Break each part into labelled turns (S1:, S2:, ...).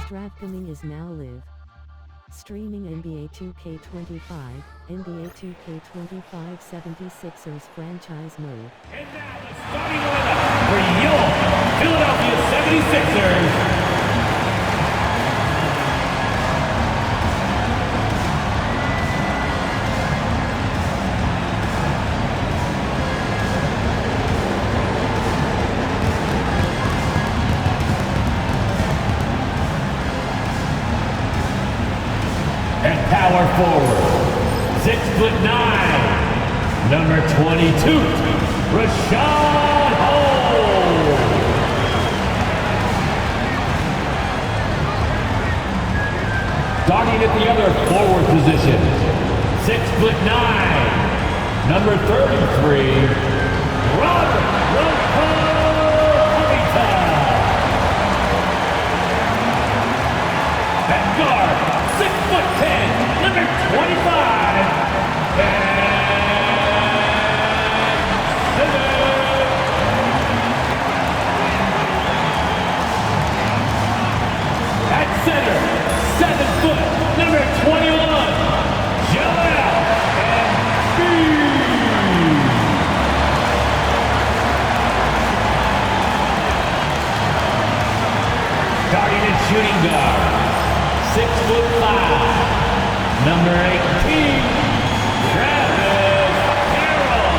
S1: DraftKings is now live. Streaming NBA 2K25, NBA 2K25 76ers franchise mode.
S2: And now the starting lineup for your Philadelphia 76ers. And power forward, 6'9", number 22, Rashad Holmes. Starting at the other forward position, 6'9", number 33, Robert Covington. At guard, 6'10", number 25, at center, 7 foot, number 21, Joel Embiid. Starting at shooting guard, 6'5", number 18, Travis Harrell.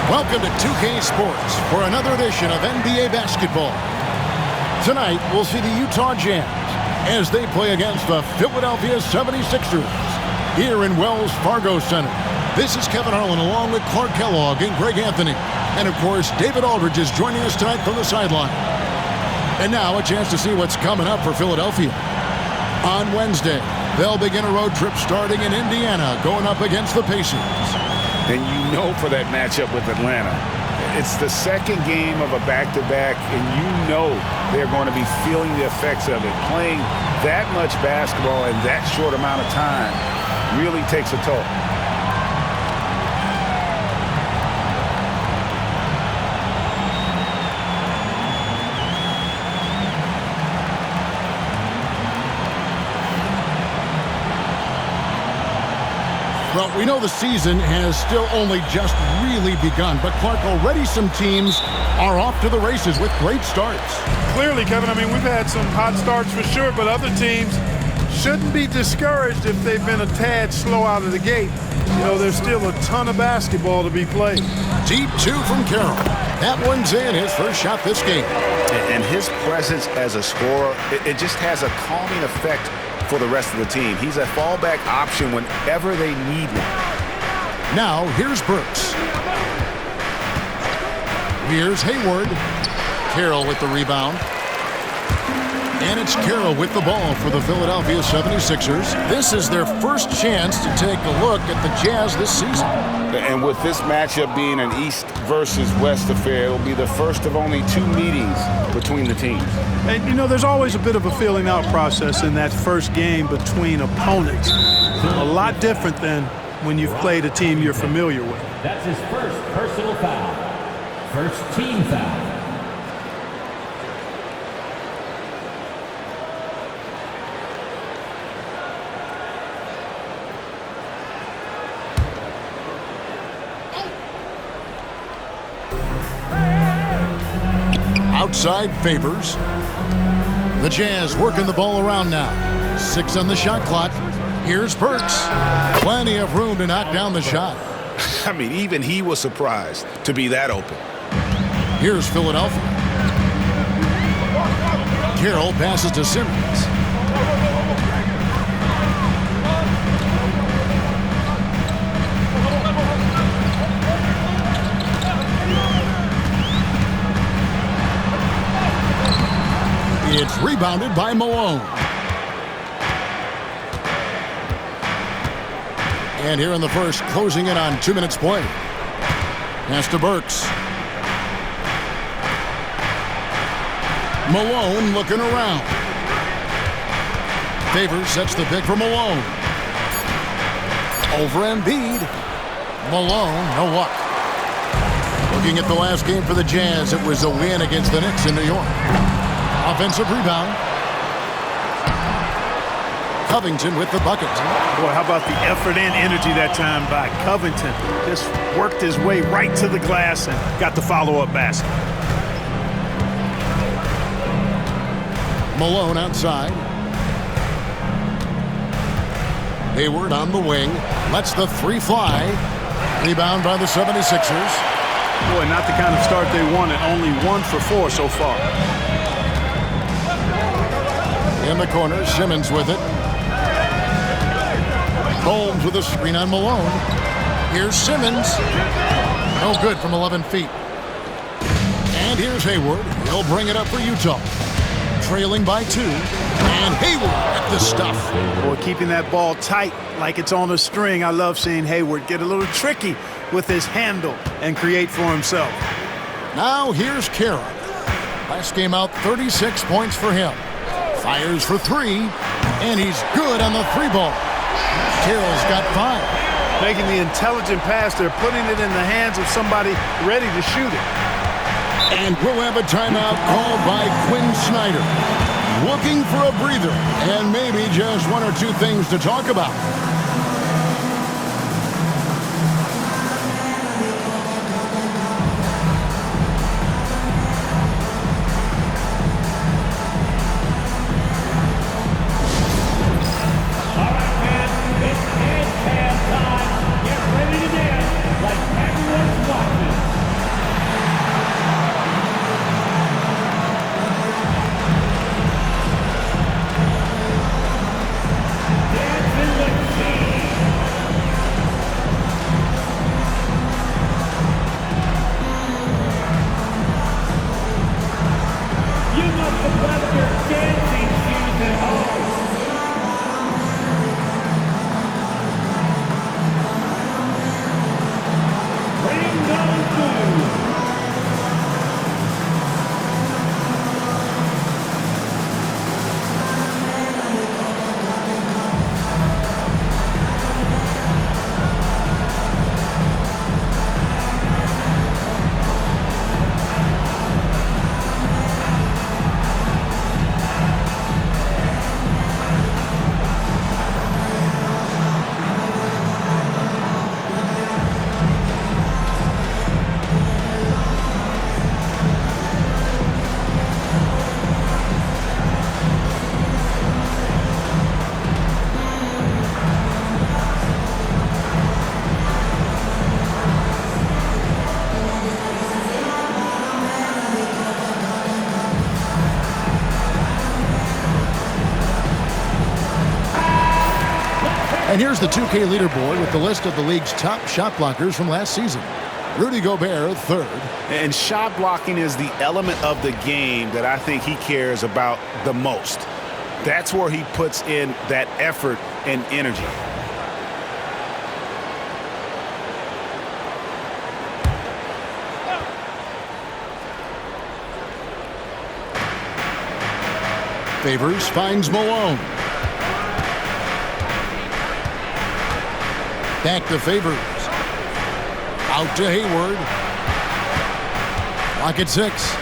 S3: Welcome to 2K Sports for another edition of NBA basketball. Tonight, we'll see the Utah Jazz as they play against the Philadelphia 76ers here in Wells Fargo Center. This is Kevin Harlan along with Clark Kellogg and Greg Anthony. And, of course, David Aldridge is joining us tonight from the sideline. And now a chance to see what's coming up for Philadelphia. On Wednesday, they'll begin a road trip starting in Indiana, going up against the Pacers.
S4: And you know for that matchup with Atlanta, it's the second game of a back-to-back, and you know they're going to be feeling the effects of it. Playing that much basketball in that short amount of time really takes a toll.
S3: Well, we know the season has still only just really begun, but Clark, already some teams are off to the races with great starts.
S5: Clearly, Kevin, I mean, we've had some hot starts for sure, but other teams shouldn't be discouraged if they've been a tad slow out of the gate. You know, there's still a ton of basketball to be played.
S3: Deep two from Carroll. That one's in, his first shot this game.
S4: And his presence as a scorer, it just has a calming effect for the rest of the team. He's a fallback option whenever they need one.
S3: Now, here's Burks. Here's Hayward. Carroll with the rebound. And it's Carroll with the ball for the Philadelphia 76ers. This is their first chance to take a look at the Jazz this season.
S4: And with this matchup being an East versus West affair, it'll be the first of only 2 meetings between the teams.
S5: And, you know, there's always a bit of a feeling out process in that first game between opponents. A lot different than when you've played a team you're familiar with.
S2: That's his first personal foul. First team foul.
S3: Outside Favors. The Jazz working the ball around now. 6 on the shot clock. Here's Burks. Plenty of room to knock down the shot.
S4: I mean, even he was surprised to be that open.
S3: Here's Philadelphia. Carroll passes to Simmons. It's rebounded by Malone. And here in the first, closing in on 2 minutes play. Pass to Burks. Malone looking around. Favors sets the pick for Malone. Over Embiid. Malone, no luck. Looking at the last game for the Jazz, it was a win against the Knicks in New York. Offensive rebound. Covington with the bucket.
S5: Boy, how about the effort and energy that time by Covington? Just worked his way right to the glass and got the follow-up basket.
S3: Malone outside. Hayward on the wing. Lets the three fly. Rebound by the 76ers.
S5: Boy, not the kind of start they wanted. Only 1 for 4 so far.
S3: In the corner, Simmons with it. Holmes with a screen on Malone. Here's Simmons. No good from 11 feet. And here's Hayward. He'll bring it up for Utah. Trailing by 2. And Hayward at the stuff.
S5: Boy, keeping that ball tight like it's on a string. I love seeing Hayward get a little tricky with his handle and create for himself.
S3: Now here's Kara. Last game out, 36 points for him. Fires for 3. And he's good on the 3 ball. Carroll's got 5.
S5: Making the intelligent pass. They're putting it in the hands of somebody ready to shoot it.
S3: And we'll have a timeout called by Quinn Snyder. Looking for a breather and maybe just 1 or 2 things to talk about. And here's the 2K leaderboard with the list of the league's top shot blockers from last season. Rudy Gobert, 3rd.
S4: And shot blocking is the element of the game that I think he cares about the most. That's where he puts in that effort and energy.
S3: Favors finds Malone. Back to Favors. Out to Hayward. Lock at 6.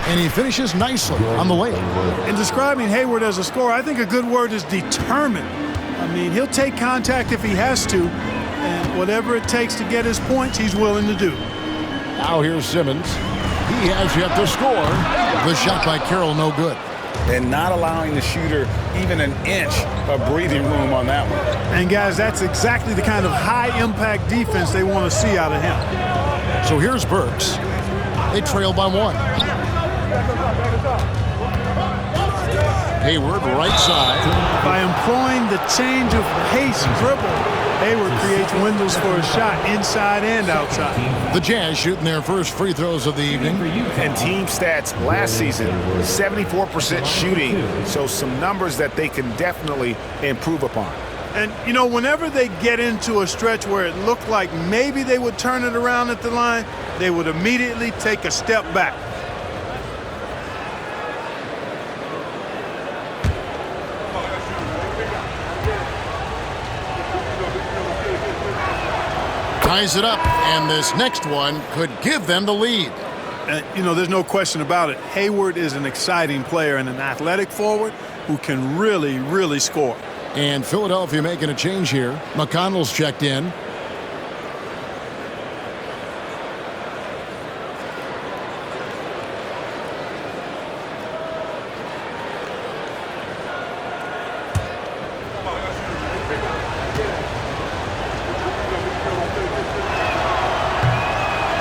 S3: And he finishes nicely on the layup.
S5: In describing Hayward as a scorer, I think a good word is determined. I mean, he'll take contact if he has to, and whatever it takes to get his points, he's willing to do.
S3: Now here's Simmons. He has yet to score. The shot by Carroll, no good.
S4: And not allowing the shooter even an inch of breathing room on that one.
S5: And guys, that's exactly the kind of high-impact defense they want to see out of him.
S3: So here's Burks. They trail by 1. Hayward, right side.
S5: By employing the change of pace dribble, Hayward creates windows for a shot inside and outside.
S3: The Jazz shooting their first free throws of the evening.
S4: And team stats last season, 74% shooting, so some numbers that they can definitely improve upon.
S5: And, you know, whenever they get into a stretch where it looked like maybe they would turn it around at the line, they would immediately take a step back.
S3: ties it up, and this next one could give them the lead.
S5: You know, there's no question about it. Hayward is an exciting player and an athletic forward who can really, really score.
S3: And Philadelphia making a change here. McConnell's checked in.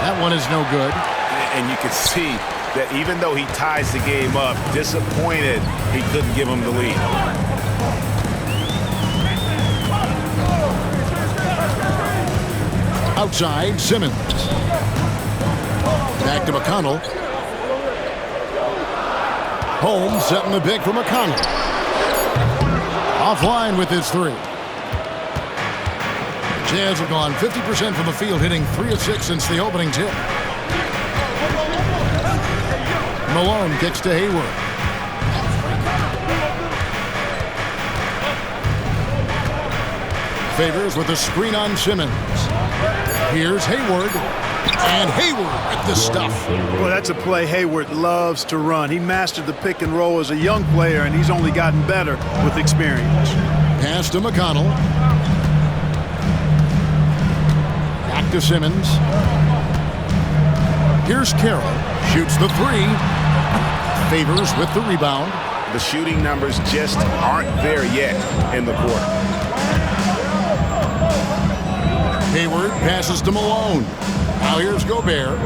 S3: That one is no good.
S4: And you can see that even though he ties the game up, disappointed he couldn't give him the lead.
S3: Outside, Simmons. Back to McConnell. Holmes setting the big for McConnell. Offline with his three. Jazz have gone 50% from the field, hitting 3 of 6 since the opening tip. Malone kicks to Hayward. Favors with a screen on Simmons. Here's Hayward. And Hayward with the stuff.
S5: Well, that's a play Hayward loves to run. He mastered the pick and roll as a young player, and he's only gotten better with experience.
S3: Pass to McConnell. Back to Simmons. Here's Carroll. Shoots the three. Favors with the rebound.
S4: The shooting numbers just aren't there yet in the quarter.
S3: Hayward passes to Malone. Now here's Gobert.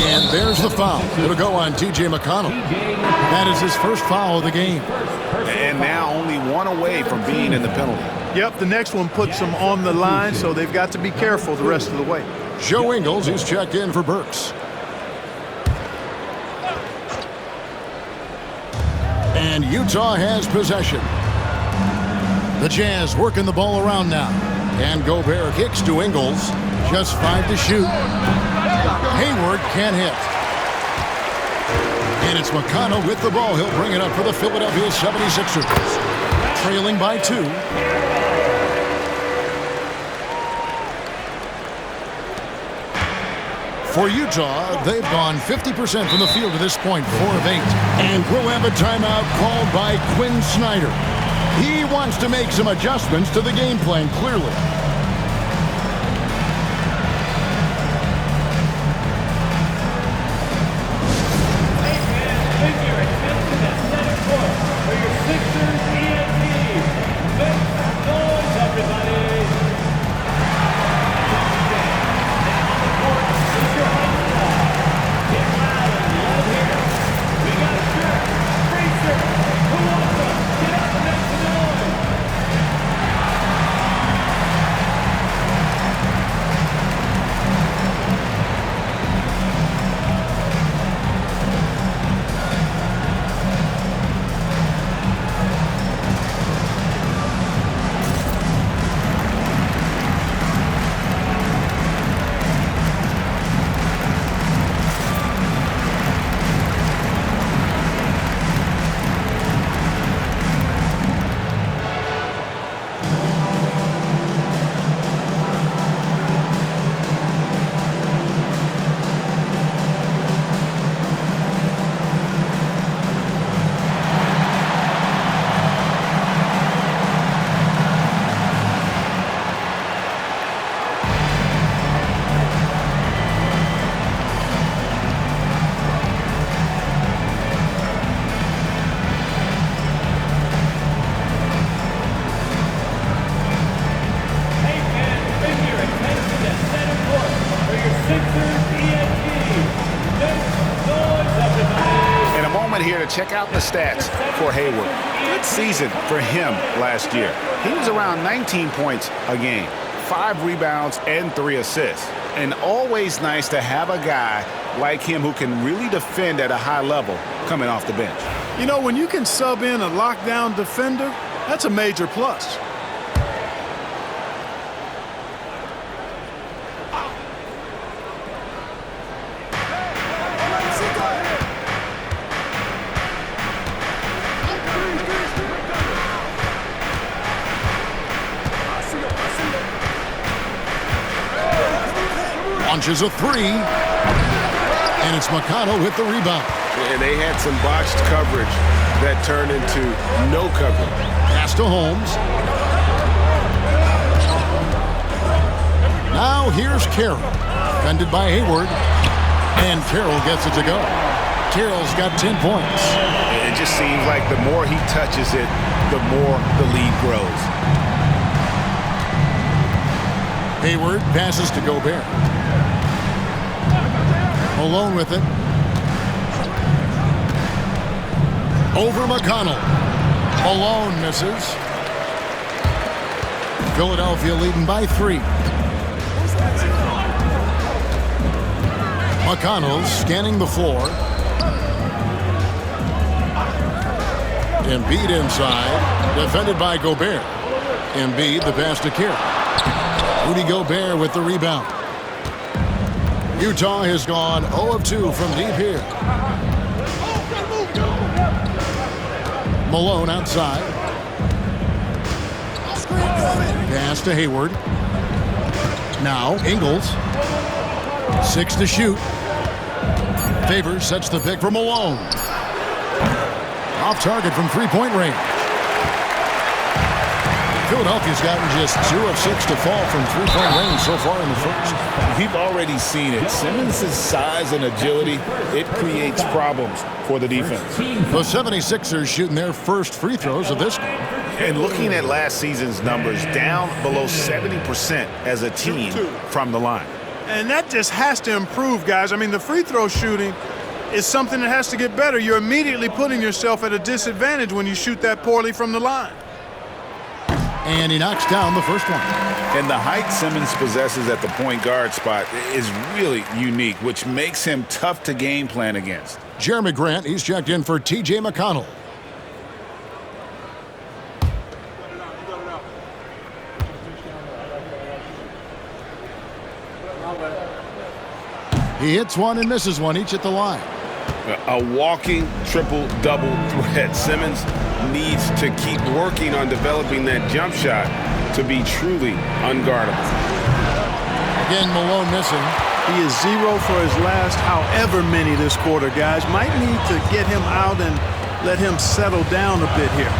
S3: And there's the foul. It'll go on T.J. McConnell. That is his first foul of the game.
S4: And now only one away from being in the penalty.
S5: Yep, the next one puts them on the line, so they've got to be careful the rest of the way.
S3: Joe Ingles, who's checked in for Burks. And Utah has possession. The Jazz working the ball around now. And Gobert kicks to Ingles. Just 5 to shoot. Hayward can't hit. And it's McConnell with the ball. He'll bring it up for the Philadelphia 76ers. Trailing by 2. For Utah, they've gone 50% from the field to this point, 4 of 8. And we'll have a timeout called by Quinn Snyder. He wants to make some adjustments to the game plan, clearly.
S4: Here to check out the stats for Hayward. Good season for him last year. He was around 19 points a game, 5 rebounds and 3 assists. And always nice to have a guy like him who can really defend at a high level coming off the bench.
S5: You know, when you can sub in a lockdown defender, that's a major plus.
S3: Launches a three. And it's McConnell with the rebound.
S4: And they had some botched coverage that turned into no coverage.
S3: Pass to Holmes. Now here's Carroll. Defended by Hayward. And Carroll gets it to go. Carroll's got 10 points.
S4: It just seems like the more he touches it, the more the lead grows.
S3: Hayward passes to Gobert. Malone with it. Over McConnell. Malone misses. Philadelphia leading by 3. McConnell scanning the floor. Embiid inside. Defended by Gobert. Embiid the pass to Carroll. Rudy Gobert with the rebound. Utah has gone 0 of 2 from deep here. Malone outside. Pass to Hayward. Now Ingles. 6 to shoot. Favors sets the pick for Malone. Off target from three-point range. Philadelphia's gotten just 2 of 6 to fall from three-point range so far in the first.
S4: We've already seen it. Simmons' size and agility, it creates problems for the defense.
S3: The 76ers shooting their first free throws of this game.
S4: And looking at last season's numbers, down below 70% as a team from the line.
S5: And that just has to improve, guys. I mean, the free throw shooting is something that has to get better. You're immediately putting yourself at a disadvantage when you shoot that poorly from the line.
S3: And he knocks down the first one.
S4: And the height Simmons possesses at the point guard spot is really unique, which makes him tough to game plan against.
S3: Jeremy Grant, he's checked in for T.J. McConnell. He hits one and misses one, each at the line.
S6: A walking triple-double threat. Simmons needs to keep working on developing that jump shot to be truly unguardable.
S3: Again, Malone missing.
S5: He is 0 for his last however many this quarter, guys. Might need to get him out and let him settle down a bit here.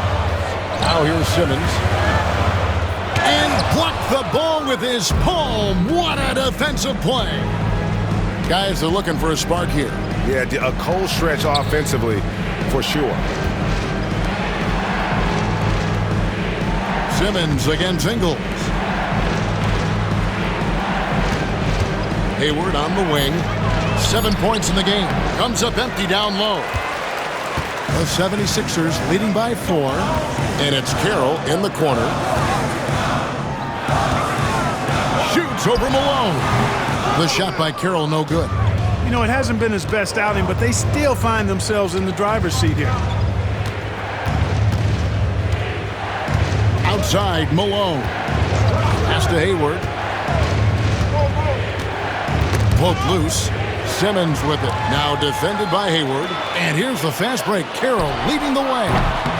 S3: Now here's Simmons. And blocked the ball with his palm. What a defensive play. Guys are looking for a spark here.
S4: Yeah, a cold stretch offensively for sure.
S3: Simmons against Ingles. Hayward on the wing. 7 points in the game. Comes up empty down low. The 76ers leading by 4. And it's Carroll in the corner. Shoots over Malone. The shot by Carroll no good.
S5: You know, it hasn't been his best outing, but they still find themselves in the driver's seat here.
S3: Outside, Malone. Pass to Hayward. Poked loose. Simmons with it. Now defended by Hayward. And here's the fast break. Carroll leading the way.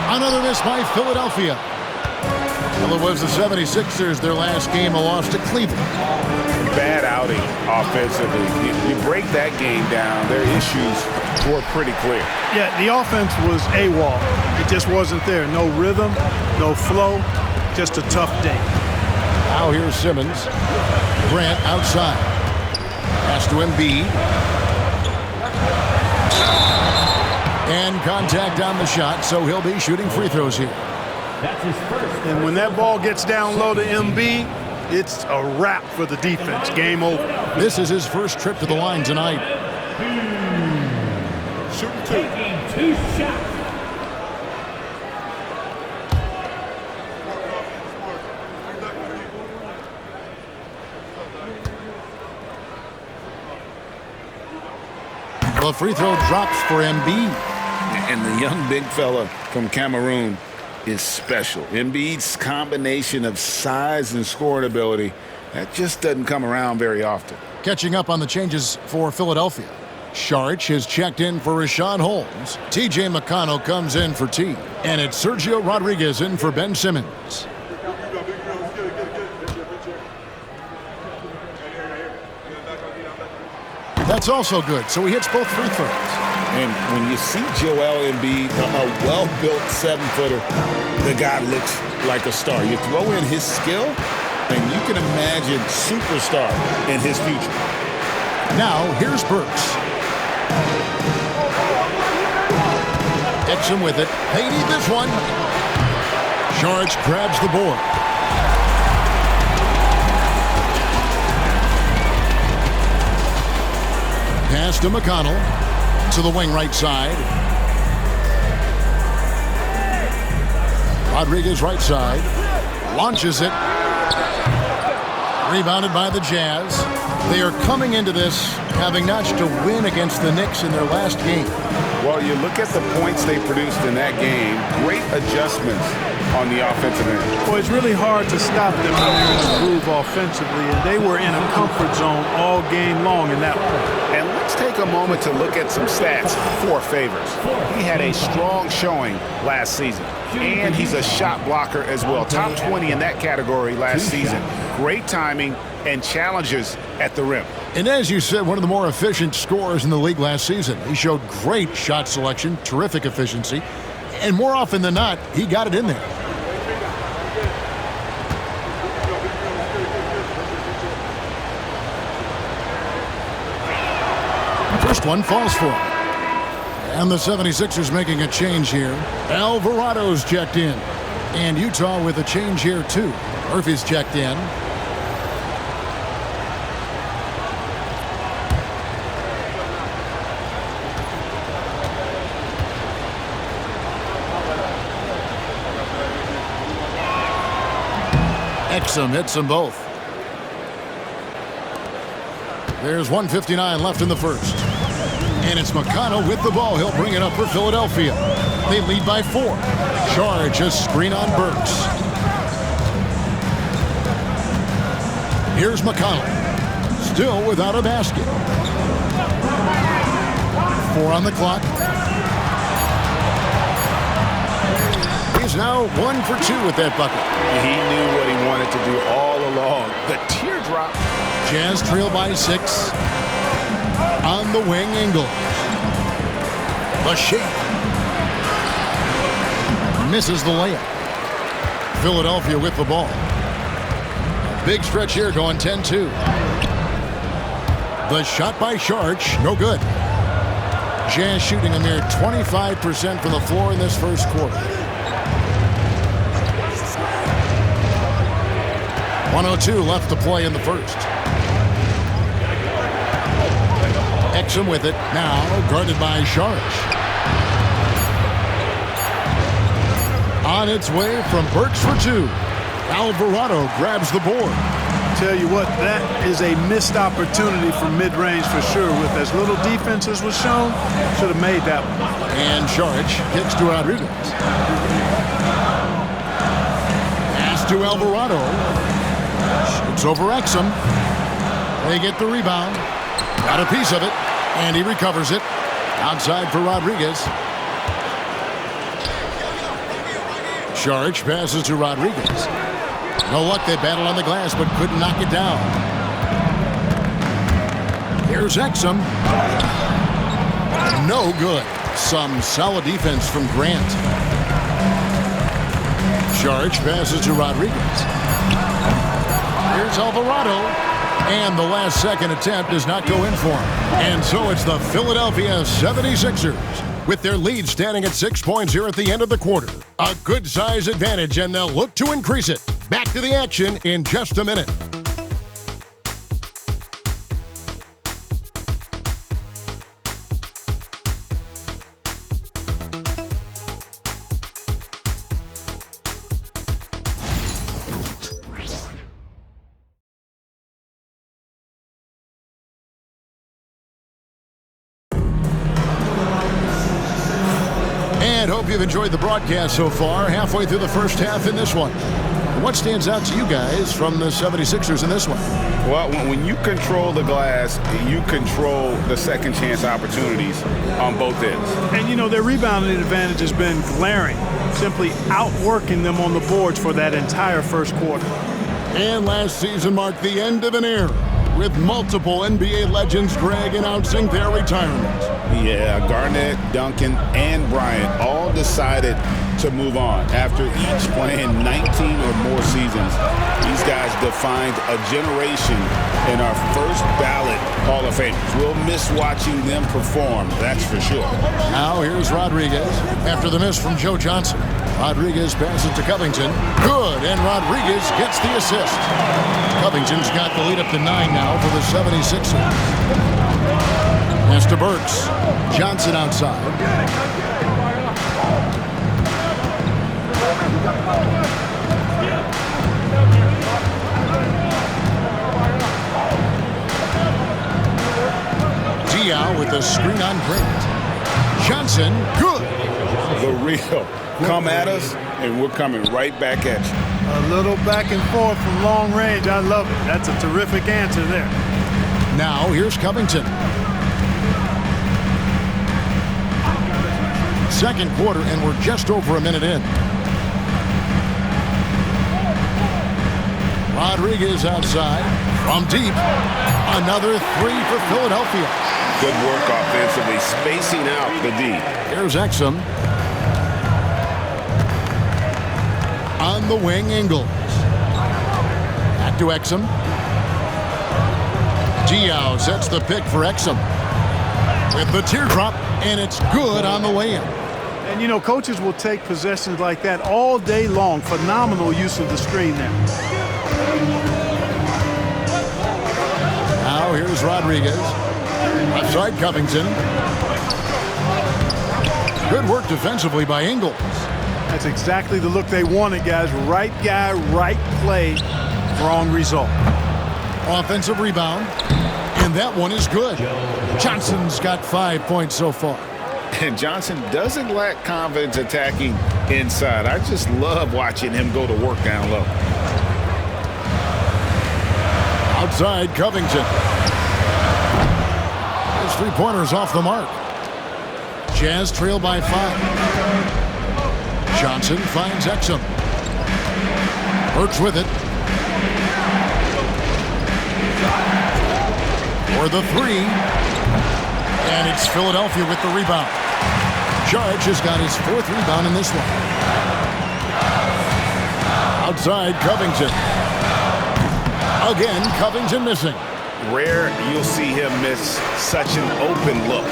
S3: Another miss by Philadelphia. Well, it was the 76ers, their last game, a loss to Cleveland.
S4: Bad outing offensively. You break that game down, their issues were pretty clear.
S5: Yeah, the offense was AWOL. It just wasn't there. No rhythm, no flow, just a tough day.
S3: Now here's Simmons. Grant outside. Pass to Embiid. And contact on the shot, so he'll be shooting free throws here.
S2: That's his first.
S5: And when that ball gets down low to Embiid, it's a wrap for the defense. Game over.
S3: This is his first trip to the line tonight.
S2: Shooting taking 2 shots.
S3: The free throw drops for Embiid.
S4: And the young big fella from Cameroon is special. Embiid's combination of size and scoring ability, that just doesn't come around very often.
S3: Catching up on the changes for Philadelphia. Saric has checked in for Richaun Holmes. T.J. McConnell comes in for T. And it's Sergio Rodriguez in for Ben Simmons. That's also good, so he hits both free throws.
S4: And when you see Joel Embiid, a well-built 7-footer, the guy looks like a star. You throw in his skill, and you can imagine superstar in his future.
S3: Now, here's Burks. Exum with it. They need this one. Saric grabs the board. Pass to McConnell. To the wing right side. Rodriguez right side. Launches it. Rebounded by the Jazz. They are coming into this having notched a win against the Knicks in their last game.
S4: Well, you look at the points they produced in that game, great adjustments on the offensive end.
S5: Well, it's really hard to stop them when they're in a groove offensively, and they were in a comfort zone all game long in that one.
S4: And let's take a moment to look at some stats for Favors. He had a strong showing last season, and he's a shot blocker as well. Top 20 in that category last season. Great timing and challenges at the rim.
S3: And as you said, one of the more efficient scorers in the league last season. He showed great shot selection, terrific efficiency, and more often than not, he got it in there. First one falls for him. And the 76ers making a change here. Alvarado's checked in. And Utah with a change here too. Murphy's checked in. Exum hits them both. There's 1:59 left in the first. And it's McConnell with the ball. He'll bring it up for Philadelphia. They lead by 4. Saric a screen on Burks. Here's McConnell. Still without a basket. 4 on the clock. He's now 1 for 2 with that bucket.
S4: He knew what he wanted to do all along. The teardrop.
S3: Jazz trail by 6. On the wing, Ingles. The shake. Misses the layup. Philadelphia with the ball. Big stretch here going 10-2. The shot by Saric, no good. Jazz shooting a mere 25% from the floor in this first quarter. 1:02 left to play in the first. Exum with it, now guarded by Saric. On its way from Burks for 2. Alvarado grabs the board.
S5: Tell you what, that is a missed opportunity for mid-range for sure. With as little defense as was shown, should have made that one.
S3: And Saric kicks to Rodriguez. Pass to Alvarado. Shoots over Exum. They get the rebound. Got a piece of it. And he recovers it. Outside for Rodriguez. Saric passes to Rodriguez. No luck, they battled on the glass, but couldn't knock it down. Here's Exum. No good. Some solid defense from Grant. Saric passes to Rodriguez. Here's Alvarado. And the last second attempt does not go in for him. And so it's the Philadelphia 76ers with their lead standing at 6 points here at the end of the quarter. A good size advantage, and they'll look to increase it. Back to the action in just a minute. And hope you've enjoyed the broadcast so far. Halfway through the first half in this one. What stands out to you guys from the 76ers in this one?
S4: Well, when you control the glass, you control the second chance opportunities on both ends.
S5: And, you know, their rebounding advantage has been glaring, simply outworking them on the boards for that entire first quarter.
S3: And last season marked the end of an era. with multiple NBA legends, Greg, announcing their retirement.
S4: Yeah, Garnett, Duncan, and Bryant all decided to move on after each playing 19 or more seasons. These guys defined a generation in our first ballot Hall of Famers. We'll miss watching them perform, that's for sure.
S3: Now here's Rodriguez after the miss from Joe Johnson. Rodriguez passes to Covington. Good, and Rodriguez gets the assist. Covington's got the lead up to 9 now for the 76ers. Pass to Burks. Johnson outside. Diaw with the screen on Grant. Johnson, good.
S4: The real. Come at us, and we're coming right back at you.
S5: A little back and forth from long range. I love it. That's a terrific answer there.
S3: Now here's Covington. Second quarter, and we're just over a minute in. Rodriguez outside from deep. Another three for Philadelphia.
S6: Good work offensively, spacing out the D.
S3: Here's Exum. On the wing, Ingles. Back to Exum. Diaw sets the pick for Exum. With the teardrop, and it's good on the way in.
S5: And, you know, coaches will take possessions like that all day long. Phenomenal use of the screen there.
S3: Now here's Rodriguez. Outside Covington. Good work defensively by Ingles.
S5: That's exactly the look they wanted, guys. Right guy, right play, wrong result.
S3: Offensive rebound. And that one is good. Johnson's got 5 points so far.
S4: And Johnson doesn't lack confidence attacking inside. I just love watching him go to work down low.
S3: Outside Covington. His three-pointers off the mark. Jazz trail by 5. Johnson finds Exum. Burks with it. For the three. And it's Philadelphia with the rebound. Judge has got his 4th rebound in this one. Outside Covington. Again, Covington missing.
S4: Rare you'll see him miss such an open look.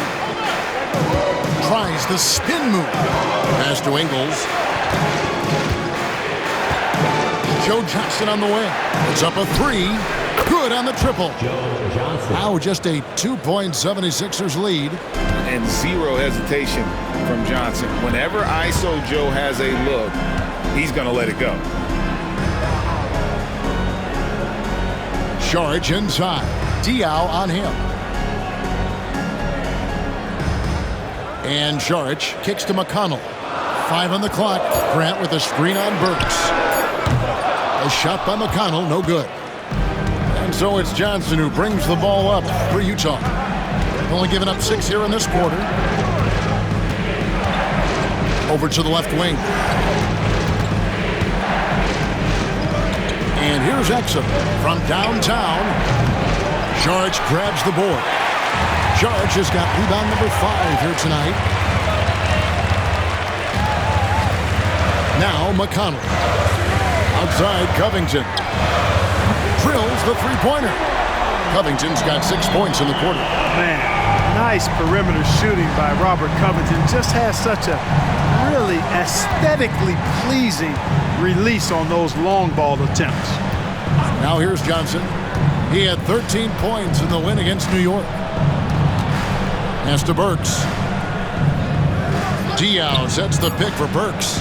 S3: Tries the spin move. Pass to Ingles. Joe Johnson on the wing. It's up a 3. Good on the triple. Now just a 2-point 76ers lead.
S4: And zero hesitation from Johnson. Whenever ISO Joe has a look, he's going to let it go.
S3: Charge inside. Diaw on him. And Charge kicks to McConnell. 5 on the clock. Grant with a screen on Burks. A shot by McConnell, no good. And so it's Johnson who brings the ball up for Utah. Only given up 6 here in this quarter. Over to the left wing. And here's Exum from downtown. Charge grabs the board. Charge has got rebound number 5 here tonight. Now McConnell. Outside Covington. Drills the three-pointer. Covington's got 6 points in the quarter.
S5: Man, nice perimeter shooting by Robert Covington. Just has such a really aesthetically pleasing release on those long ball attempts.
S3: Now here's Johnson. He had 13 points in the win against New York. Pass to Burks. Diaw sets the pick for Burks.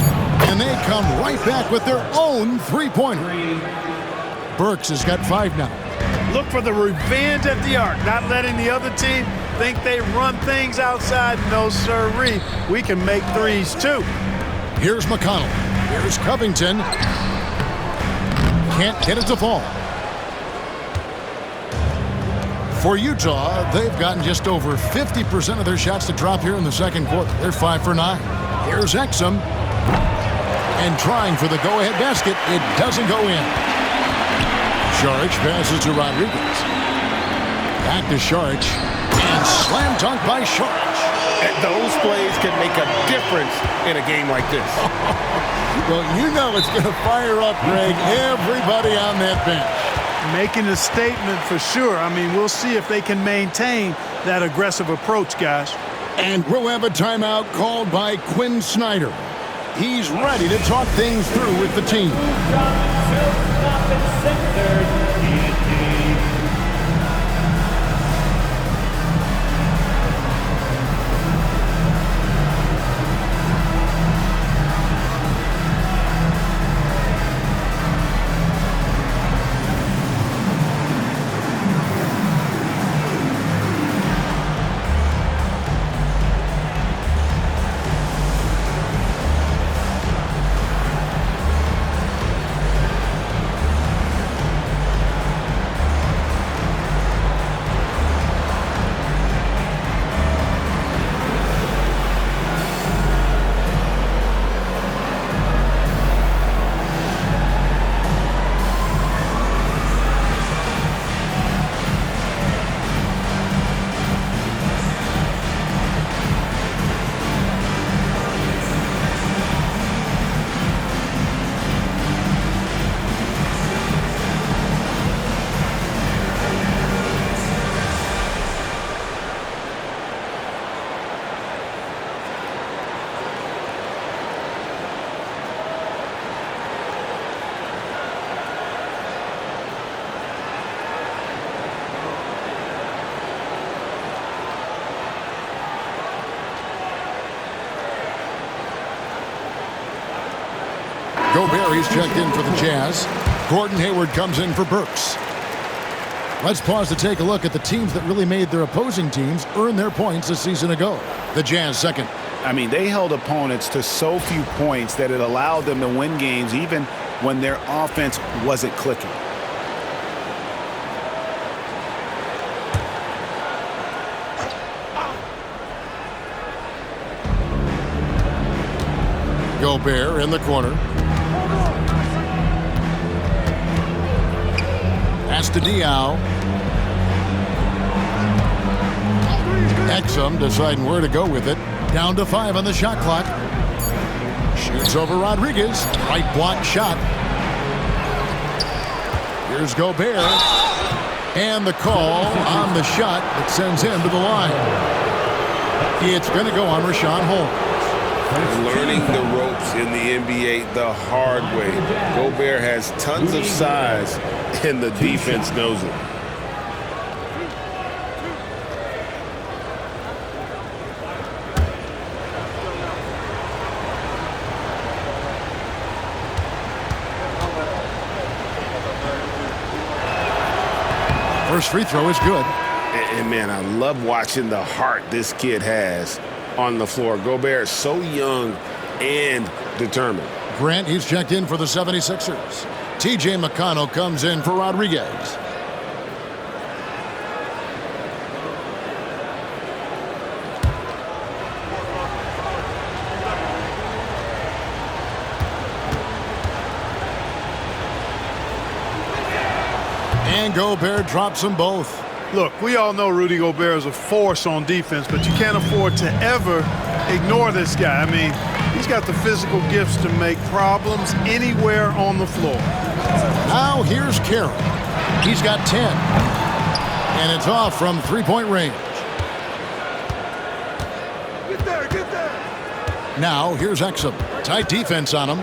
S3: And they come right back with their own three-pointer. Burks has got 5 now.
S5: Look for the revenge at the arc, not letting the other team think they run things outside. No, sirree. We can make threes, too.
S3: Here's McConnell. Here's Covington. Can't get it to fall. For Utah, they've gotten just over 50% of their shots to drop here in the second quarter. They're 5 for 9. Here's Exum. And trying for the go-ahead basket. It doesn't go in. Charge passes to Rodriguez. Back to Saric. And slam dunk by Saric.
S6: Those plays can make a difference in a game like this.
S3: Well, you know it's going to fire up, Greg, everybody on that bench.
S5: Making a statement for sure. I mean, we'll see if they can maintain that aggressive approach, guys.
S3: And we'll have a timeout called by Quinn Snyder. He's ready to talk things through with the team. Gobert, he's checked in for the Jazz. Gordon Hayward comes in for Burks. Let's pause to take a look at the teams that really made their opposing teams earn their points a season ago. The Jazz second.
S4: I mean, they held opponents to so few points that it allowed them to win games even when their offense wasn't clicking.
S3: Gobert in the corner. Pass to Diaw. Exum deciding where to go with it. Down to 5 on the shot clock. Shoots over Rodriguez. Right block shot. Here's Gobert. And the call on the shot that sends him to the line. It's going to go on Richaun Holmes.
S6: Learning the ropes in the NBA the hard way. Gobert has tons of size, and the defense knows it.
S3: First free throw is good.
S6: And man, I love watching the heart this kid has on the floor. Gobert is so young and determined.
S3: Grant, he's checked in for the 76ers. TJ McConnell comes in for Rodriguez. And Gobert drops them both.
S5: Look, we all know Rudy Gobert is a force on defense, but you can't afford to ever ignore this guy. I mean, he's got the physical gifts to make problems anywhere on the floor.
S3: Now here's Carroll. He's got 10. And it's off from three-point range.
S5: Get there.
S3: Now here's Exum. Tight defense on him.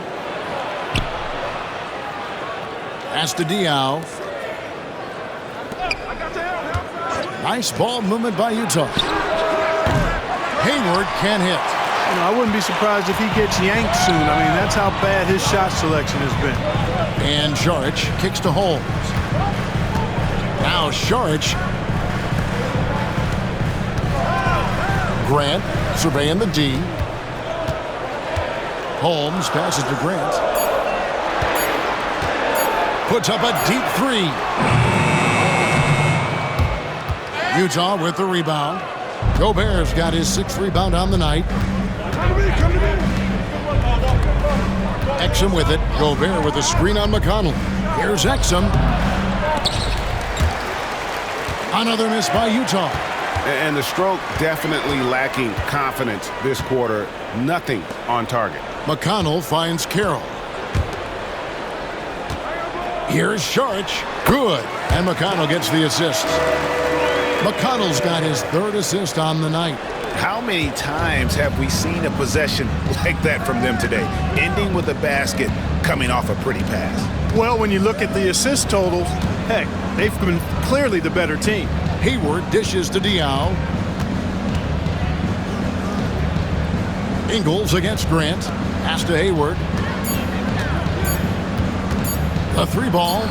S3: Pass to Diaw. Nice ball movement by Utah. Hayward can't hit.
S5: You know, I wouldn't be surprised if he gets yanked soon. I mean, that's how bad his shot selection has been.
S3: And Saric kicks to Holmes. Now Saric. Grant surveying the D. Holmes passes to Grant. Puts up a deep three. Utah with the rebound. Gobert's got his 6th rebound on the night. Exum with it. Gobert with a screen on McConnell. Here's Exum. Another miss by Utah.
S6: And the stroke definitely lacking confidence this quarter. Nothing on target.
S3: McConnell finds Carroll. Here's Sharch. Good. And McConnell gets the assist. McConnell's got his third assist on the night.
S4: How many times have we seen a possession like that from them today, ending with a basket coming off a pretty pass?
S5: Well, when you look at the assist totals, heck, they've been clearly the better team.
S3: Hayward dishes to Diaw. Ingles against Grant. Pass to Hayward. A three ball.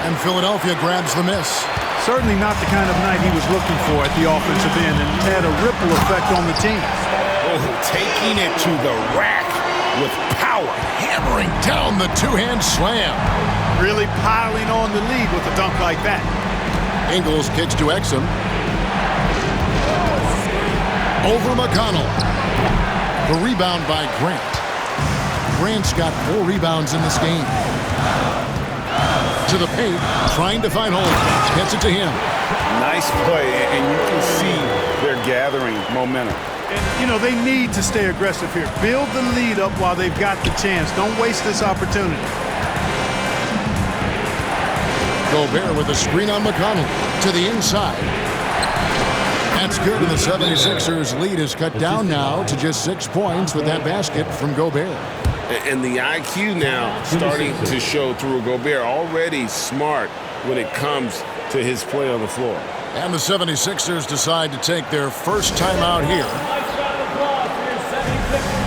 S3: And Philadelphia grabs the miss.
S5: Certainly not the kind of night he was looking for at the offensive end, and had a ripple effect on the team.
S4: Oh, taking it to the rack with power.
S3: Hammering down the two-hand slam.
S5: Really piling on the lead with a dunk like that.
S3: Ingles kicks to Exum. Over McConnell. The rebound by Grant. Grant's got 4 rebounds in this game. To the paint, trying to find Holmes. Gets it to him.
S4: Nice play, and you can see they're gathering momentum.
S5: And, you know, they need to stay aggressive here. Build the lead up while they've got the chance. Don't waste this opportunity.
S3: Gobert with a screen on McConnell. To the inside. That's good, and the 76ers lead is cut down now to just 6 points with that basket from Gobert.
S6: And the IQ now starting to show through. Gobert already smart when it comes to his play on the floor.
S3: And the 76ers decide to take their first time out here.
S2: Nice round of applause for your 76ers.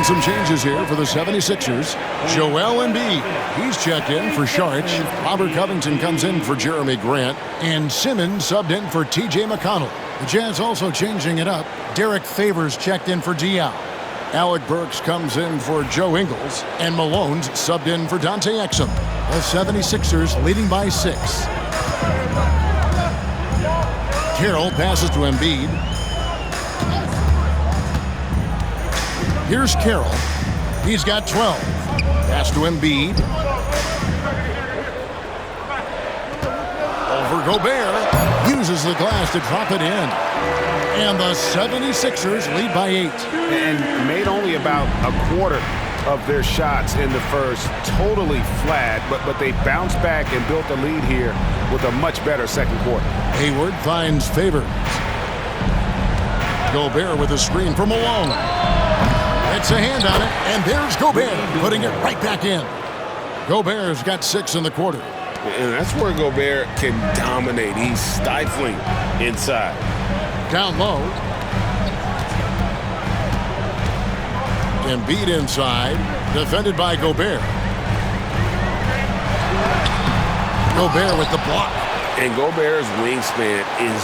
S3: Some changes here for the 76ers. Joel Embiid, he's checked in for Sharch. Robert Covington comes in for Jeremy Grant. And Simmons subbed in for T.J. McConnell. The Jazz also changing it up. Derek Favors checked in for Diaw. Alec Burks comes in for Joe Ingles. And Malone's subbed in for Dante Exum. The 76ers leading by 6. Carroll passes to Embiid. Here's Carroll. He's got 12. Pass to Embiid. Over Gobert. Uses the glass to drop it in. And the 76ers lead by 8.
S4: And made only about a quarter of their shots in the first. Totally flat, but they bounced back and built a lead here with a much better second quarter.
S3: Hayward finds Favors. Gobert with a screen for Malone. It's a hand on it, and there's Gobert putting it right back in. Gobert's got 6 in the quarter.
S6: And that's where Gobert can dominate. He's stifling inside.
S3: Down low. Embiid inside, defended by Gobert. Gobert with the block.
S6: And Gobert's wingspan is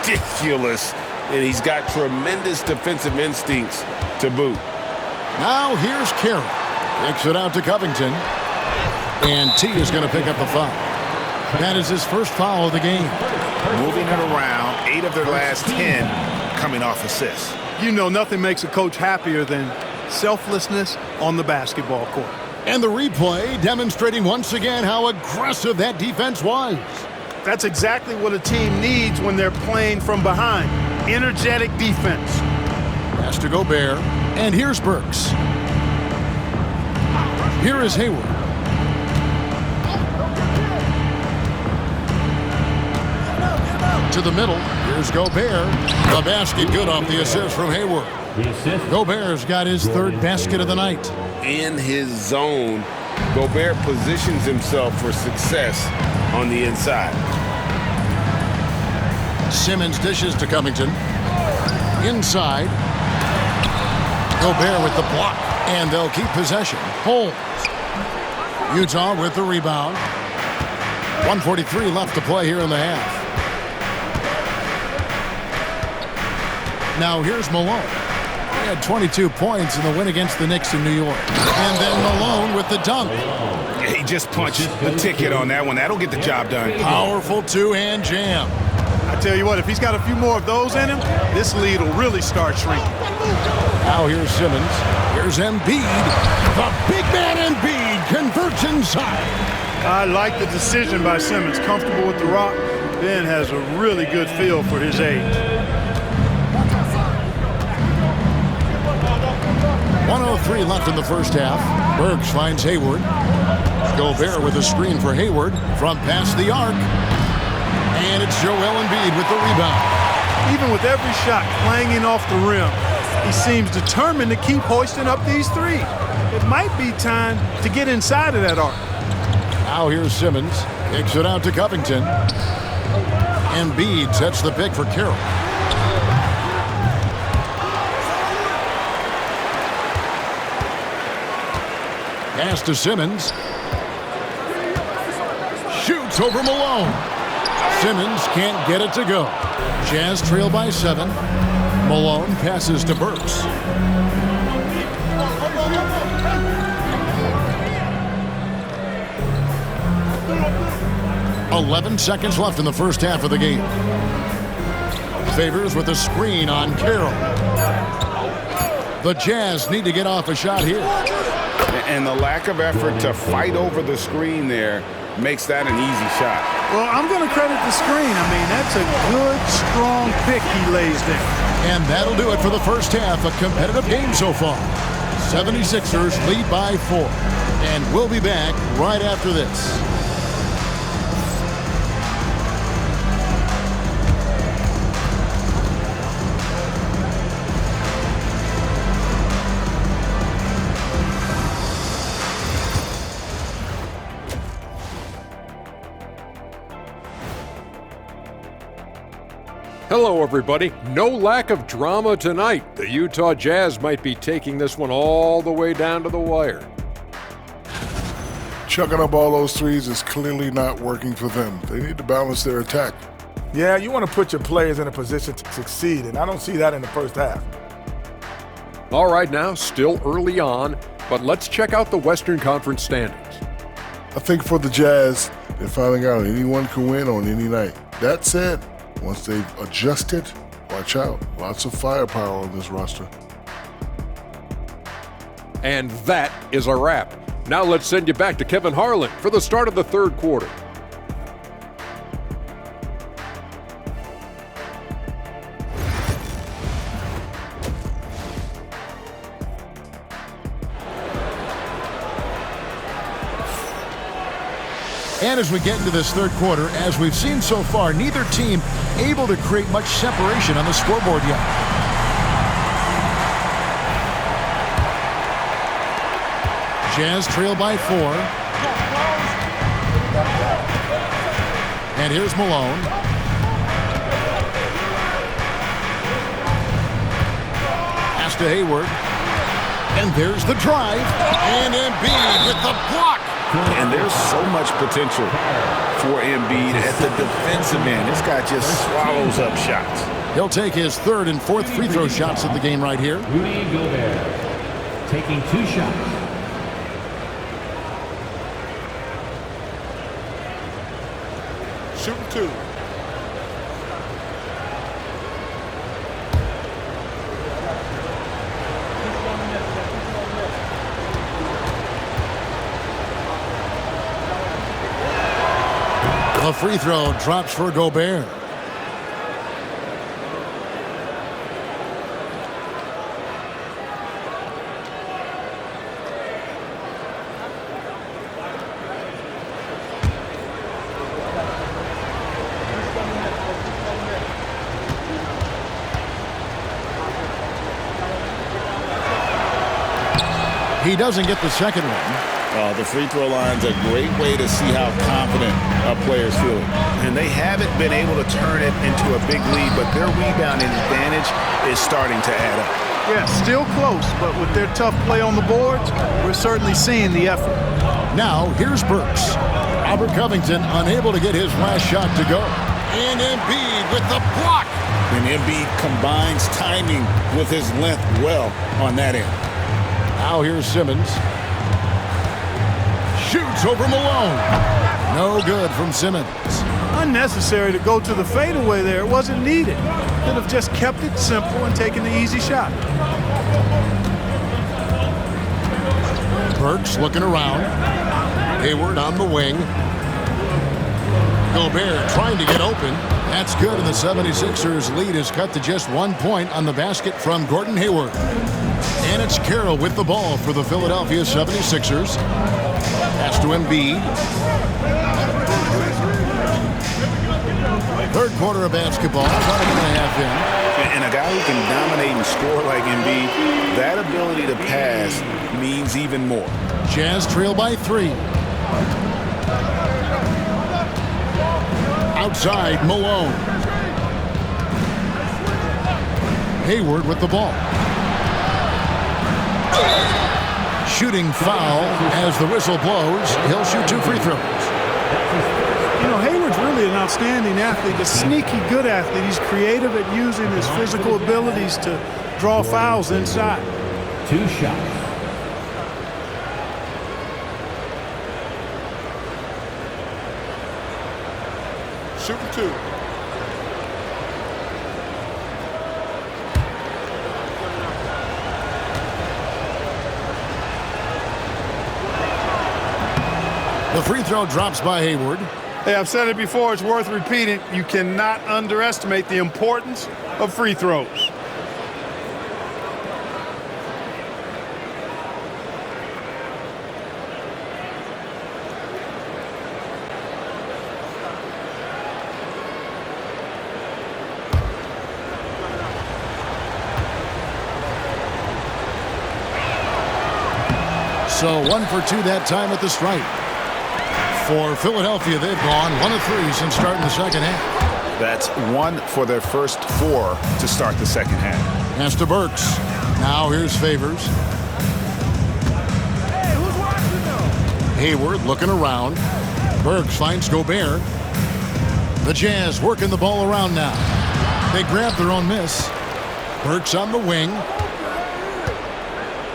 S6: ridiculous, and he's got tremendous defensive instincts to boot.
S3: Now here's Carroll. Kicks it out to Covington. And T is going to pick up the foul. That is his first foul of the game.
S4: Moving it around, 8 of their last 10 coming off assists.
S5: You know, nothing makes a coach happier than selflessness on the basketball court.
S3: And the replay demonstrating once again how aggressive that defense was.
S5: That's exactly what a team needs when they're playing from behind. Energetic defense.
S3: Pass to Gobert. And here's Burks. Here is Hayward. to the middle. Here's Gobert. The basket good off the assist from Hayward.
S2: The assist.
S3: Gobert's got his third basket of the night.
S6: In his zone, Gobert positions himself for success on the inside.
S3: Simmons dishes to Covington. Inside. Gobert with the block. And they'll keep possession. Holmes. Utah with the rebound. 1:43 left to play here in the half. Now here's Malone. He had 22 points in the win against the Knicks in New York. And then Malone with the dunk.
S4: He just punched the ticket on that one. That'll get the job done.
S3: Powerful two-hand jam.
S5: I tell you what, if he's got a few more of those in him, this lead will really start shrinking.
S3: Now here's Simmons. Here's Embiid. The big man Embiid converts inside.
S5: I like the decision by Simmons. Comfortable with the rock. Ben has a really good feel for his age.
S3: 1:03 left in the first half. Burks finds Hayward. Gobert with a screen for Hayward from past the arc. And it's Joel Embiid with the rebound.
S5: Even with every shot clanging off the rim, he seems determined to keep hoisting up these threes. It might be time to get inside of that arc.
S3: Now here's Simmons. Kicks it out to Covington. Embiid sets the pick for Carroll. Pass to Simmons. Shoots over Malone. Simmons can't get it to go. Jazz trail by 7. Malone passes to Burks. "11 seconds left in the first half of the game. Favors with a screen on Carroll. The Jazz need to get off a shot here.
S6: And the lack of effort to fight over the screen there makes that an easy shot.
S5: Well, I'm going to credit the screen. I mean, that's a good, strong pick he lays there.
S3: And that'll do it for the first half. A competitive game so far. 76ers lead by 4. And we'll be back right after this.
S7: Hello, everybody. No lack of drama tonight. The Utah Jazz might be taking this one all the way down to the wire.
S8: Chucking up all those threes is clearly not working for them. They need to balance their attack.
S9: Yeah, you want to put your players in a position to succeed, and I don't see that in the first half.
S7: All right, now, still early on, but let's check out the Western Conference standings.
S8: I think for the Jazz, they're finding out anyone can win on any night. That said, once they've adjusted, watch out. Lots of firepower on this roster.
S7: And that is a wrap. Now let's send you back to Kevin Harlan for the start of the third quarter.
S3: And as we get into this third quarter, as we've seen so far, neither team able to create much separation on the scoreboard yet. Jazz trail by 4. And here's Malone. Pass to Hayward. And there's the drive. And Embiid with the block.
S4: And there's so much potential for Embiid at the defensive end. This guy just swallows up shots.
S3: He'll take his third and fourth free throw shots of the game right here.
S2: Rudy Gobert taking 2 shots.
S8: Shooting 2.
S3: The free throw drops for Gobert. He doesn't get the second one.
S4: The free throw line's a great way to see how confident a player's feeling. And they haven't been able to turn it into a big lead, but their rebounding advantage is starting to add up.
S5: Yeah, still close, but with their tough play on the boards, we're certainly seeing the effort.
S3: Now, here's Burks. Robert Covington unable to get his last shot to go. And Embiid with the block.
S4: And Embiid combines timing with his length well on that end.
S3: Now here's Simmons. Shoots over Malone. No good from Simmons.
S5: Unnecessary to go to the fadeaway there. It wasn't needed. Could have just kept it simple and taken the easy shot.
S3: Burks looking around. Hayward on the wing. Gobert trying to get open. That's good, and the 76ers lead is cut to just 1 point on the basket from Gordon Hayward. And it's Carroll with the ball for the Philadelphia 76ers. Pass to Embiid. Third quarter of basketball, about a minute and a half in.
S4: And a guy who can dominate and score like Embiid, that ability to pass means even more.
S3: Jazz trail by 3. Outside, Malone. Hayward with the ball. Shooting foul as the whistle blows. He'll shoot 2 free throws.
S5: You know, Hayward's really an outstanding athlete, a sneaky good athlete. He's creative at using his physical abilities to draw fouls inside.
S2: 2 shots.
S8: Shooting 2.
S3: The free throw drops by Hayward.
S5: Hey, I've said it before, it's worth repeating. You cannot underestimate the importance of free throws.
S3: So 1 for 2 that time at the stripe. For Philadelphia, they've gone 1 of 3 since starting the second half.
S4: That's 1 for their first 4 to start the second half.
S3: Pass to Burks. Now here's Favors.
S5: Hey, who's watching though?
S3: Hayward looking around. Burks finds Gobert. The Jazz working the ball around now. They grab their own miss. Burks on the wing.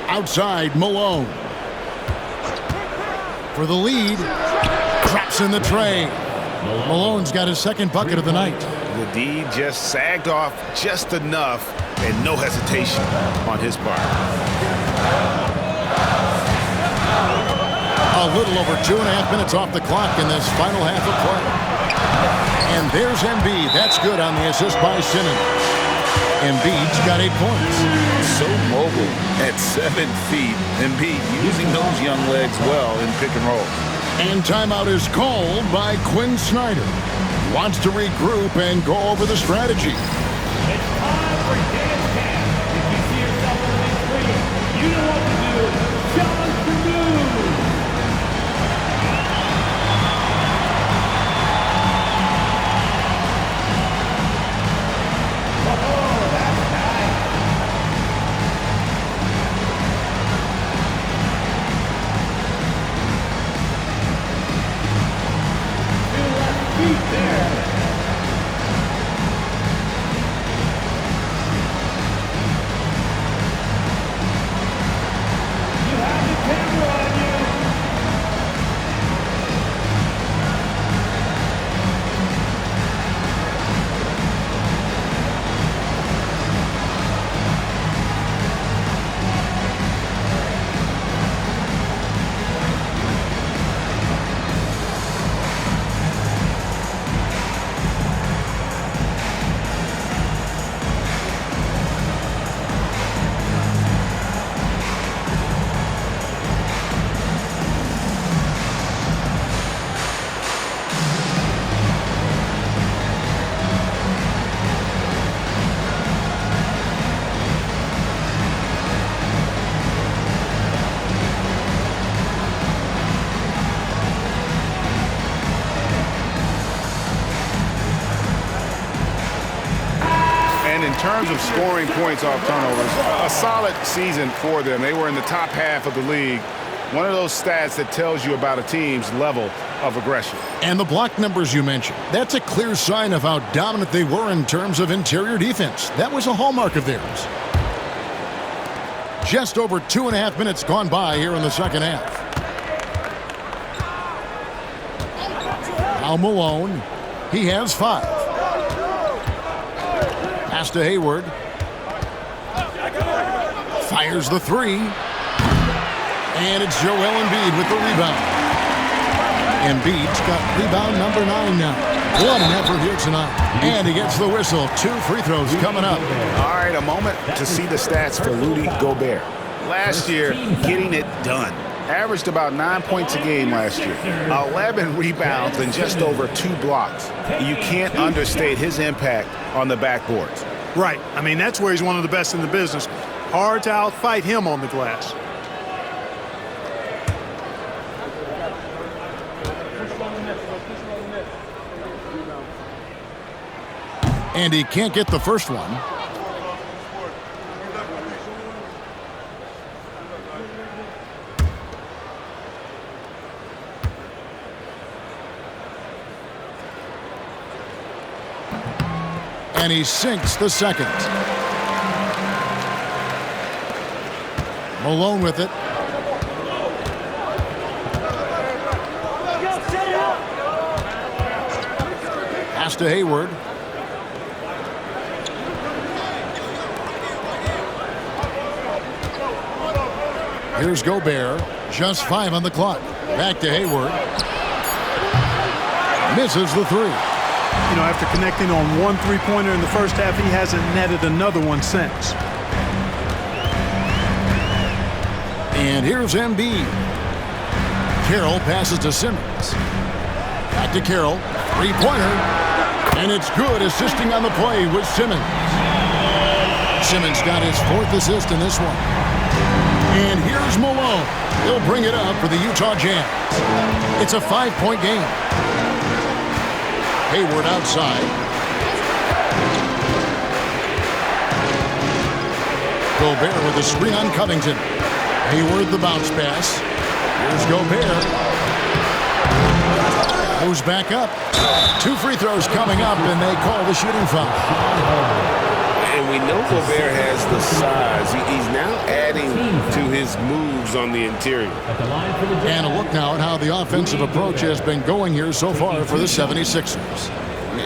S3: Outside, Malone. For the lead. Drops in the tray. Malone's got his second bucket of the night.
S4: The D just sagged off just enough and no hesitation on his part.
S3: A little over 2.5 minutes off the clock in this final half of play. And there's Embiid. That's good on the assist by Simmons. Embiid's got 8 points.
S4: So mobile at 7 feet. Embiid using those young legs well in pick and roll.
S3: And timeout is called by Quinn Snyder. Wants to regroup and go over the strategy.
S2: It's time for dance camp. If you see yourself on the screen, you know what to do. Challenge the move. Oh, that's nice. Two left feet there. You have to
S4: And in terms of scoring points off turnovers, a solid season for them. They were in the top half of the league. One of those stats that tells you about a team's level of aggression.
S3: And the block numbers you mentioned, that's a clear sign of how dominant they were in terms of interior defense. That was a hallmark of theirs. Just over 2.5 minutes gone by here in the second half. Now Malone, he has 5. Pass to Hayward. Fires the 3. And it's Joel Embiid with the rebound. Embiid's got rebound number 9 now. What an effort here tonight. And he gets the whistle. 2 free throws coming up.
S4: All right, a moment to see the stats for Rudy Gobert. Last year, getting it done. Averaged about 9 points a game last year. 11 rebounds and just over 2 blocks. You can't understate his impact on the backboards.
S5: Right. I mean, that's where he's one of the best in the business. Hard to outfight him on the glass.
S3: And he can't get the first one. And he sinks the second. Malone with it. Pass to Hayward. Here's Gobert. Just 5 on the clock. Back to Hayward. Misses the 3.
S5: You know, after connecting on 1 3-pointer in the first half, he hasn't netted another one since.
S3: And here's Embiid. Carroll passes to Simmons. Back to Carroll. 3-pointer. And it's good, assisting on the play with Simmons. Simmons got his 4th assist in this one. And here's Malone. He'll bring it up for the Utah Jazz. It's a 5-point game. Hayward outside. Gobert with a screen on Covington. Hayward the bounce pass. Here's Gobert. Goes back up. 2 free throws coming up, and they call the shooting foul.
S6: And we know Gobert has the size. He's now adding to his moves on the interior.
S3: And a look now at how the offensive approach has been going here so far for the 76ers.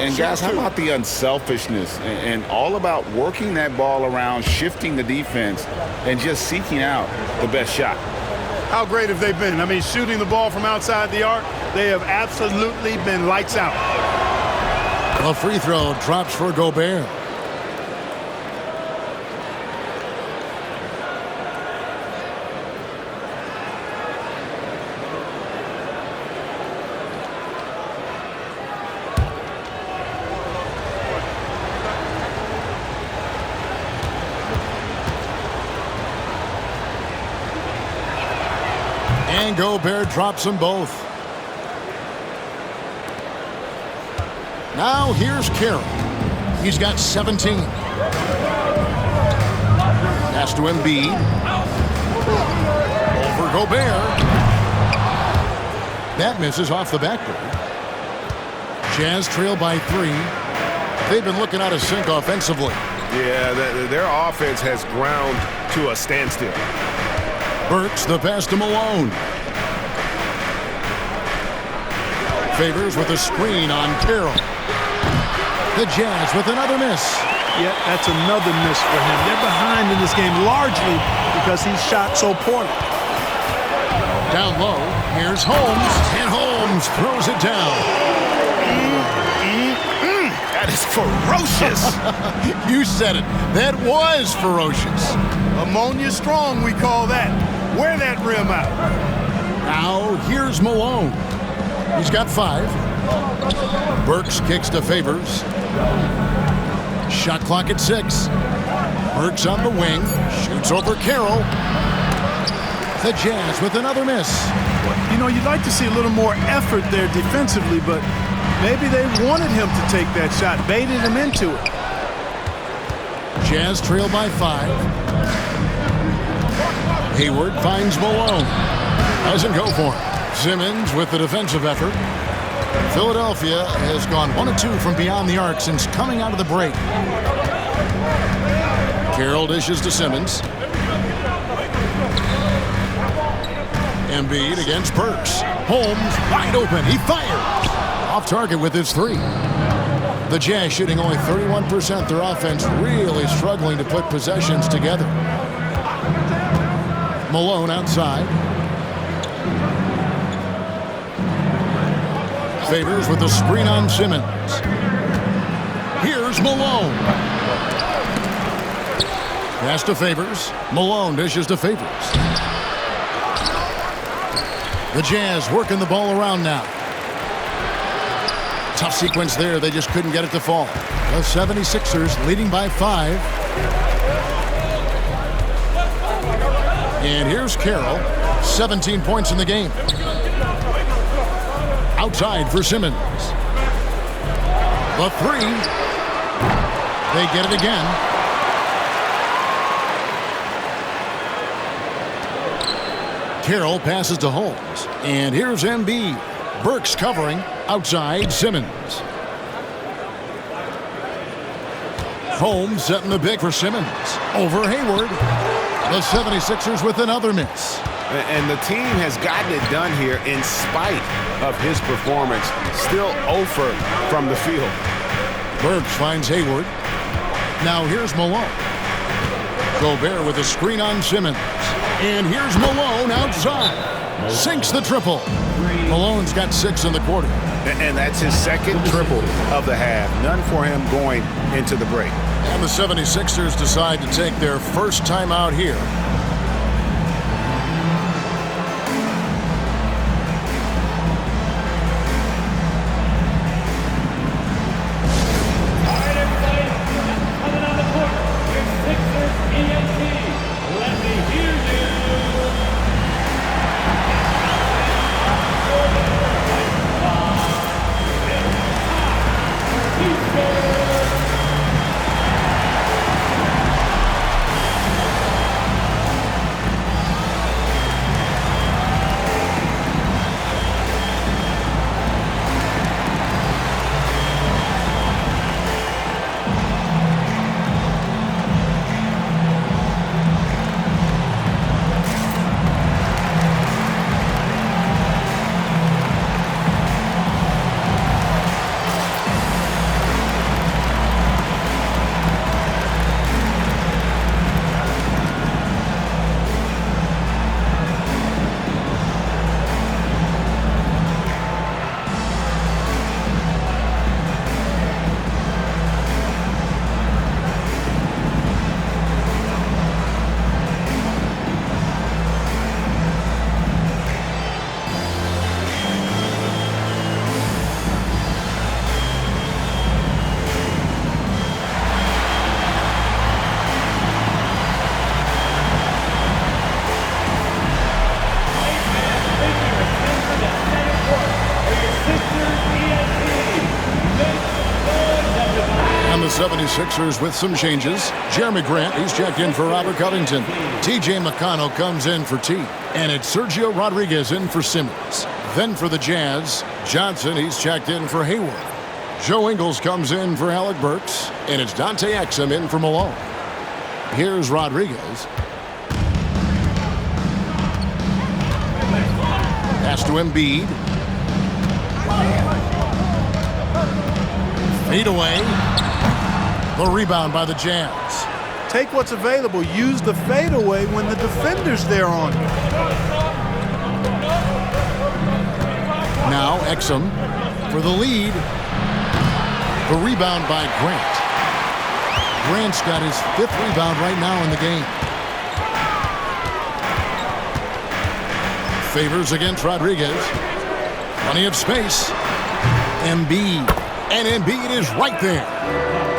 S4: And guys, how about the unselfishness and all about working that ball around, shifting the defense, and just seeking out the best shot?
S5: How great have they been? I mean, shooting the ball from outside the arc, they have absolutely been lights out.
S3: A free throw drops for Gobert. And Gobert drops them both. Now here's Carroll. He's got 17. Pass to Embiid. Over Gobert. That misses off the backboard. Jazz trail by 3. They've been looking out of sync offensively.
S6: Yeah, their offense has ground to a standstill.
S3: Burks the pass to Malone. Favors with a screen on Carroll. The Jazz with another miss.
S5: Yeah, that's another miss for him. They're behind in this game largely because he shot so poorly.
S3: Down low, here's Holmes, and Holmes throws it down.
S4: That is ferocious.
S3: You said it. That was ferocious.
S5: Ammonia strong, we call that. Wear that rim out.
S3: Now here's Malone. He's got 5. Burks kicks to Favors. Shot clock at 6. Burks on the wing. Shoots over Carroll. The Jazz with another miss.
S5: You know, you'd like to see a little more effort there defensively, but maybe they wanted him to take that shot, baited him into it.
S3: Jazz trail by 5. Hayward finds Malone. Doesn't go for it. Simmons with the defensive effort. Philadelphia has gone 1 of 2 from beyond the arc since coming out of the break. Carroll dishes to Simmons. Embiid against Burks. Holmes wide open. He fires. Off target with his 3. The Jazz shooting only 31%. Their offense really struggling to put possessions together. Malone outside. Favors with the screen on Simmons. Here's Malone. Pass to Favors. Malone dishes to Favors. The Jazz working the ball around now. Tough sequence there. They just couldn't get it to fall. The 76ers leading by 5. And here's Carroll. 17 points in the game. Outside for Simmons. The 3. They get it again. Carroll passes to Holmes. And here's Embiid. Burks covering. Outside Simmons. Holmes setting the pick for Simmons. Over Hayward. The 76ers with another miss.
S6: And the team has gotten it done here in spite of his performance. Still 0 from the field.
S3: Burks finds Hayward. Now here's Malone. Gobert with a screen on Simmons. And here's Malone outside. Sinks the triple. Malone's got 6 in the quarter.
S6: And that's his second triple of the half. None for him going into the break.
S3: And the 76ers decide to take their first time out here. And the 76ers with some changes. Jeremy Grant, he's checked in for Robert Covington. T.J. McConnell comes in for T. And it's Sergio Rodriguez in for Simmons. Then for the Jazz, Johnson, he's checked in for Hayward. Joe Ingles comes in for Alec Burks. And it's Dante Exum in for Malone. Here's Rodriguez. Pass to Embiid. Fade away. The rebound by the Jazz.
S5: Take what's available. Use the fadeaway when the defender's there on you.
S3: Now Exum for the lead. The rebound by Grant. Grant's got his 5th rebound right now in the game. Favors against Rodriguez. Plenty of space. Embiid. And Embiid is right there.